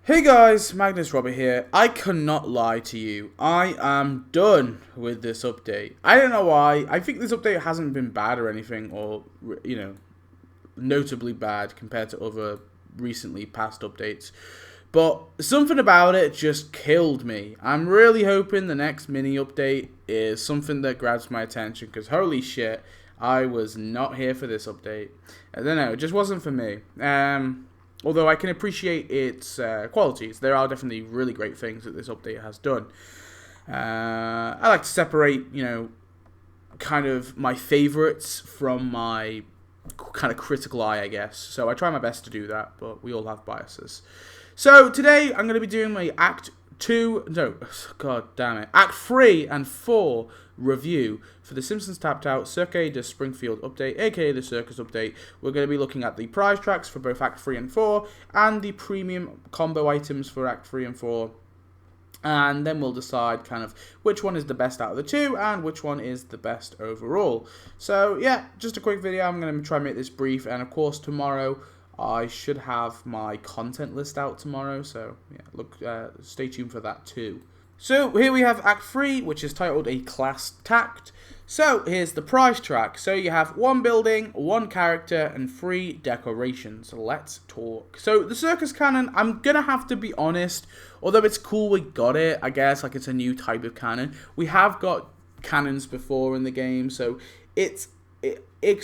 Hey guys, Magnus Robert here. I cannot lie to you. I am done with this update. I don't know why. I think this update hasn't been bad or anything, or, notably bad compared to other recently past updates. But something about it just killed me. I'm really hoping the next mini update is something that grabs my attention, because holy shit, I was not here for this update. I don't know, it just wasn't for me. Although I can appreciate its qualities, there are definitely really great things that this update has done. I like to separate, kind of my favorites from my kind of critical eye, I guess. So I try my best to do that, but we all have biases. So today I'm going to be doing my Act 3 and 4 review for the Simpsons Tapped Out Cirque de Springfield update, aka the Circus update. We're going to be looking at the prize tracks for both Act 3 and 4, and the premium combo items for Act 3 and 4. And then we'll decide kind of which one is the best out of the two and which one is the best overall. So yeah, just a quick video. I'm going to try and make this brief, and of course tomorrow I should have my content list out tomorrow, so yeah, stay tuned for that too. So here we have Act 3, which is titled A Class Tact. So here's the prize track. So you have one building, one character, and 3 decorations. Let's talk. So the circus cannon, I'm gonna have to be honest, although it's cool we got it, I guess, like it's a new type of cannon. We have got cannons before in the game, so it's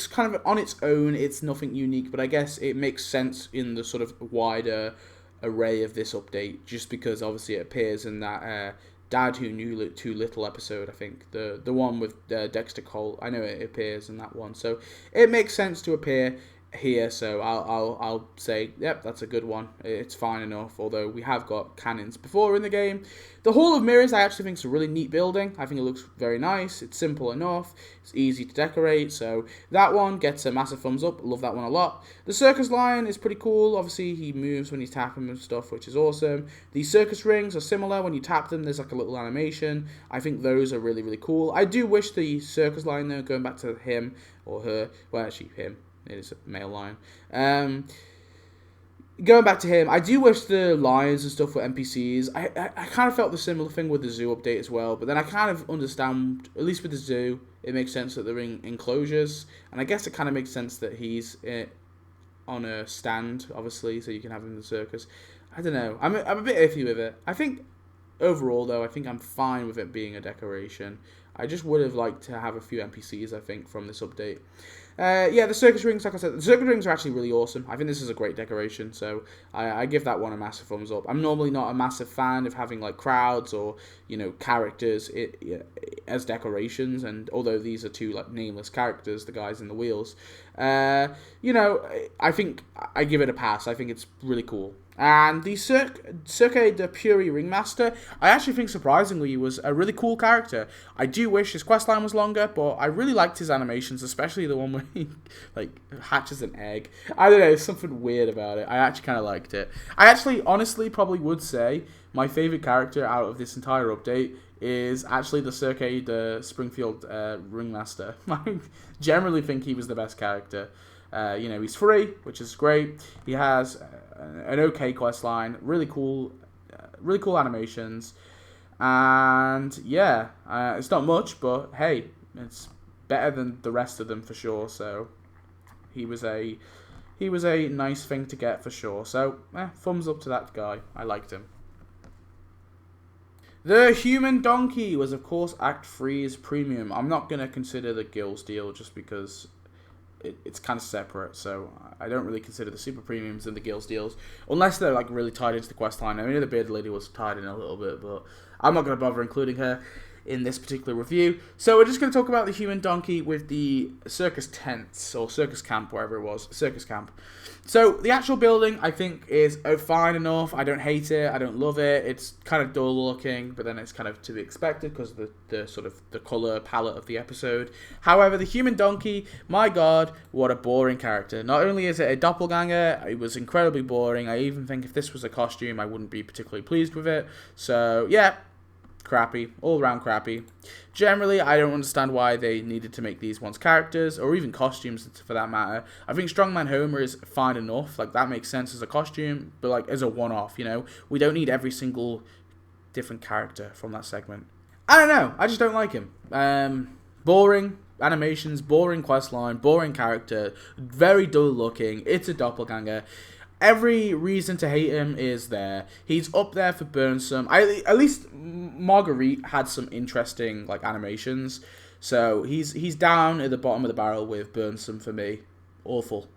kind of on its own, it's nothing unique, but I guess it makes sense in the sort of wider array of this update, just because obviously it appears in that Dad Who Knew Too Little episode, I think, the one with Dexter Colt. I know it appears in that one, so it makes sense to appear here, so I'll say, yep, that's a good one. It's fine enough, although we have got cannons before in the game. The Hall of Mirrors, I actually think is a really neat building. I think it looks very nice. It's simple enough. It's easy to decorate, so that one gets a massive thumbs up. Love that one a lot. The Circus Lion is pretty cool. Obviously, he moves when he's tapping and stuff, which is awesome. The Circus Rings are similar. When you tap them, there's like a little animation. I think those are really, really cool. I do wish the Circus Lion, though, going back to him or her, well, actually him, it is a male lion. Going back to him, I do wish the lions and stuff were NPCs. I kind of felt the similar thing with the zoo update as well, but then I kind of understand, at least with the zoo, it makes sense that they're in enclosures, and I guess it kind of makes sense that he's on a stand, obviously, so you can have him in the circus. I don't know. I'm a bit iffy with it. I think overall, though, I think I'm fine with it being a decoration. I just would have liked to have a few NPCs, I think, from this update. Yeah, the circus rings, like I said, the circus rings are actually really awesome. I think this is a great decoration, so I give that one a massive thumbs up. I'm normally not a massive fan of having like crowds or characters as decorations, and although these are two like nameless characters, the guys in the wheels, I think I give it a pass. I think it's really cool. And the Cirque de Puri Ringmaster, I actually think surprisingly was a really cool character. I do wish his questline was longer, but I really liked his animations, especially the one where he like hatches an egg. I don't know, there's something weird about it. I actually kind of liked it. I actually honestly probably would say my favorite character out of this entire update is actually the Cirque de Springfield Ringmaster. I generally think he was the best character. He's free, which is great. He has an okay quest line, really cool animations, and yeah, it's not much, but hey, it's better than the rest of them for sure. So he was a nice thing to get for sure. So thumbs up to that guy. I liked him. The Human Donkey was, of course, Act 3's premium. I'm not going to consider the Gills deal just because it's kind of separate, so I don't really consider the super premiums and the Gills deals unless they're like really tied into the quest line. I mean, the bearded lady was tied in a little bit, but I'm not going to bother including her in this particular review. So we're just going to talk about the Human Donkey with the circus tents, or circus camp, wherever it was, circus camp. So the actual building, I think, is fine enough. I don't hate it. I don't love it. It's kind of dull looking, but then it's kind of to be expected because of the sort of the color palette of the episode. However, the Human Donkey, my God, what a boring character. Not only is it a doppelganger, it was incredibly boring. I even think if this was a costume, I wouldn't be particularly pleased with it. So yeah, crappy, all around crappy. Generally, I don't understand why they needed to make these ones characters, or even costumes for that matter. I think Strongman Homer is fine enough, like that makes sense as a costume, but like as a one-off, you know? We don't need every single different character from that segment. I don't know, I just don't like him. Boring animations, boring questline, boring character, very dull looking, it's a doppelganger. Every reason to hate him is there. He's up there for Burnsome. At least Marguerite had some interesting like animations. So he's down at the bottom of the barrel with Burnsome for me. Awful.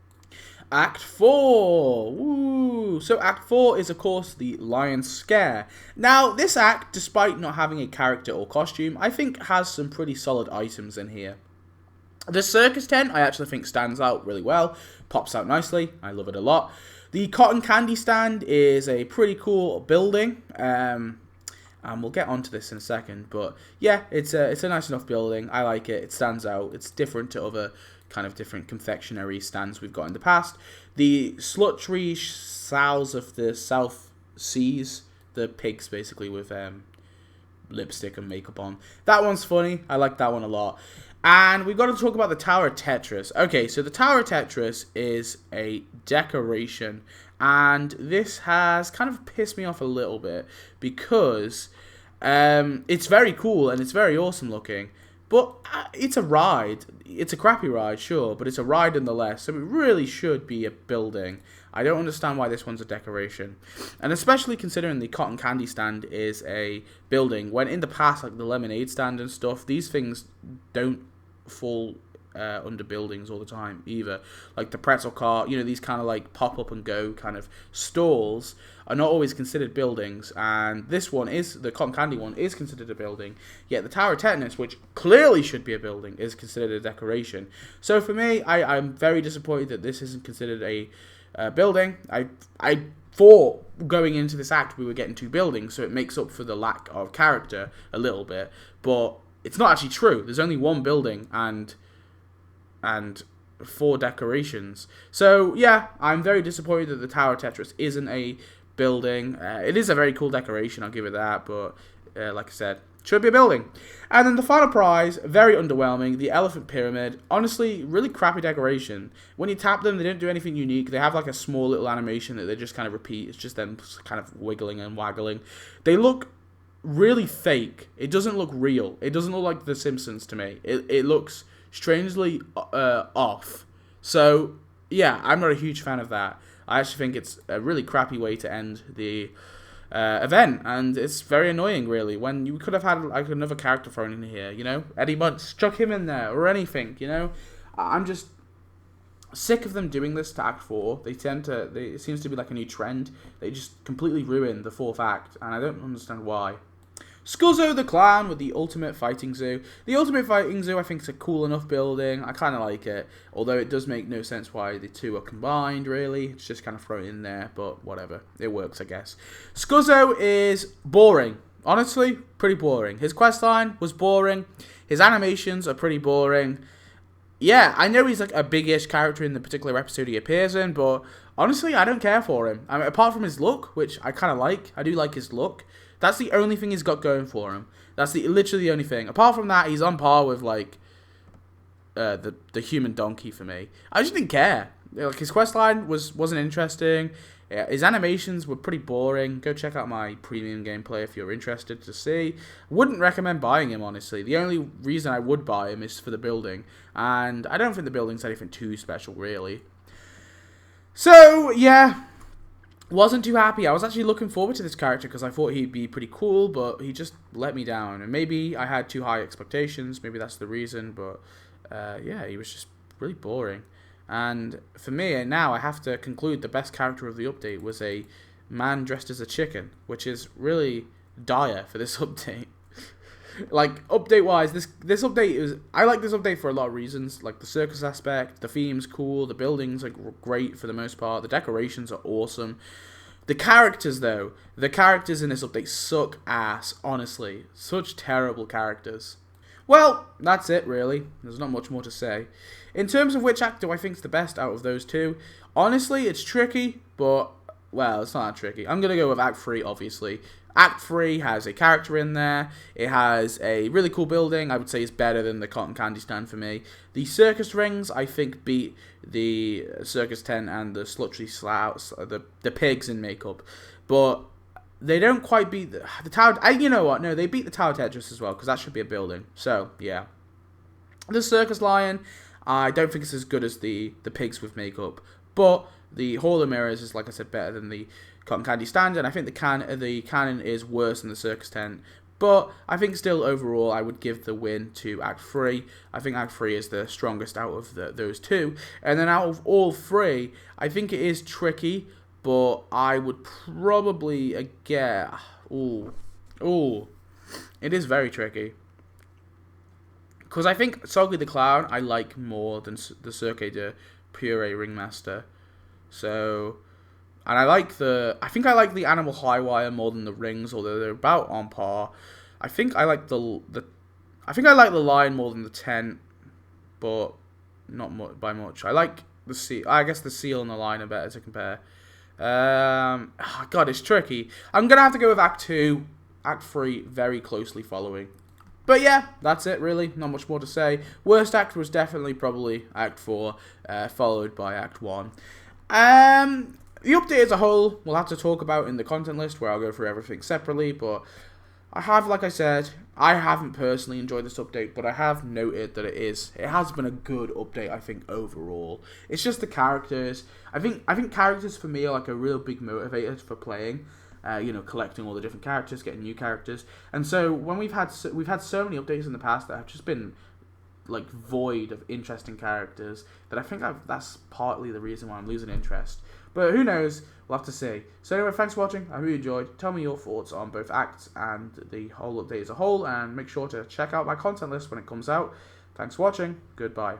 Act 4. Woo. So Act 4 is of course the Lion Scare. Now this act, despite not having a character or costume, I think has some pretty solid items in here. The circus tent I actually think stands out really well. Pops out nicely. I love it a lot. The cotton candy stand is a pretty cool building, and we'll get onto this in a second. But yeah, it's a nice enough building. I like it. It stands out. It's different to other kind of different confectionery stands we've got in the past. The slutry sows of the South Seas, the pigs basically with lipstick and makeup on. That one's funny. I like that one a lot. And we've got to talk about the Tower of Tetris. Okay, so the Tower of Tetris is a decoration. And this has kind of pissed me off a little bit. Because it's very cool and it's very awesome looking. But it's a ride. It's a crappy ride, sure. But it's a ride nonetheless. So it really should be a building. I don't understand why this one's a decoration. And especially considering the cotton candy stand is a building. When in the past, like the lemonade stand and stuff, these things don't fall under buildings all the time either. Like the pretzel cart, you know, these kind of like pop up and go kind of stalls are not always considered buildings. And this one is, the cotton candy one is considered a building. Yet the Tower of Tetanus, which clearly should be a building, is considered a decoration. So for me, I'm very disappointed that this isn't considered a building. I thought going into this act we were getting 2 buildings, so it makes up for the lack of character a little bit, but it's not actually true. There's only 1 building and 4 decorations. So yeah, I'm very disappointed that the Tower of Tetris isn't a building. It is a very cool decoration, I'll give it that, but like I said, should be a building. And then the final prize, very underwhelming, the Elephant Pyramid. Honestly, really crappy decoration. When you tap them, they don't do anything unique. They have like a small little animation that they just kind of repeat. It's just them kind of wiggling and waggling. They look really fake. It doesn't look real. It doesn't look like The Simpsons to me. It looks strangely off. So, yeah, I'm not a huge fan of that. I actually think it's a really crappy way to end the event, and it's very annoying, really, when you could have had like another character thrown in here, you know? Eddie Munch, chuck him in there, or anything, you know? I'm just sick of them doing this to Act 4. It seems to be like a new trend. They just completely ruin the 4th act, and I don't understand why. Scuzzo the Clown with the Ultimate Fighting Zoo. The Ultimate Fighting Zoo, I think, is a cool enough building. I kind of like it, although it does make no sense why the 2 are combined, really. It's just kind of thrown in there, but whatever. It works, I guess. Scuzzo is boring. Honestly, pretty boring. His questline was boring. His animations are pretty boring. Yeah, I know he's like a big-ish character in the particular episode he appears in, but honestly, I don't care for him. I mean, apart from his look, which I kind of like. I do like his look. That's the only thing he's got going for him. That's literally the only thing. Apart from that, he's on par with like the human donkey for me. I just didn't care. Like his questline wasn't interesting. Yeah, his animations were pretty boring. Go check out my premium gameplay if you're interested to see. Wouldn't recommend buying him, honestly. The only reason I would buy him is for the building, and I don't think the building's anything too special, really. So yeah. Wasn't too happy. I was actually looking forward to this character because I thought he'd be pretty cool, but he just let me down. And maybe I had too high expectations. Maybe that's the reason. But yeah, he was just really boring. And for me, now I have to conclude the best character of the update was a man dressed as a chicken, which is really dire for this update. Like, update-wise, this update is... I like this update for a lot of reasons. Like, the circus aspect, the theme's cool, the buildings are great for the most part, the decorations are awesome. The characters, though, the characters in this update suck ass, honestly. Such terrible characters. Well, that's it, really. There's not much more to say. In terms of which act do I think is the best out of those 2, honestly, it's tricky, but well, it's not that tricky. I'm going to go with Act 3, obviously. Act 3 has a character in there. It has a really cool building. I would say it's better than the cotton candy stand for me. The circus rings, I think, beat the circus tent and the slutry slouts, the pigs in makeup. But they don't quite beat the tower. You know what? No, they beat the Tower Tetris as well, because that should be a building. So, yeah. The circus lion, I don't think it's as good as the pigs with makeup. But the Hall of Mirrors is, like I said, better than the cotton candy stand, and I think the cannon is worse than the circus tent. But I think still overall I would give the win to Act 3. I think Act 3 is the strongest out of those two. And then out of all three, I think it is tricky, but I would probably get... Ooh. It is very tricky. Because I think Soggy the Clown I like more than the Cirque de Pure Ringmaster. So... And I think I like the Animal High Wire more than the rings, although they're about on par. I think I like the lion more than the tent, but not by much. I like the seal. I guess the seal and the lion are better to compare. God, it's tricky. I'm gonna have to go with Act 2, Act 3 very closely following. But yeah, that's it really. Not much more to say. Worst act was definitely probably Act 4, followed by Act 1. The update as a whole, we'll have to talk about in the content list, where I'll go through everything separately, but I have, like I said, I haven't personally enjoyed this update, but I have noted that it has been a good update, I think, overall. It's just the characters. I think characters for me are like a real big motivator for playing, collecting all the different characters, getting new characters. And so when we've had so many updates in the past that have just been like void of interesting characters, that I think that's partly the reason why I'm losing interest. But who knows? We'll have to see. So anyway, thanks for watching. I hope you enjoyed. Tell me your thoughts on both acts and the whole update as a whole, and make sure to check out my content list when it comes out. Thanks for watching. Goodbye.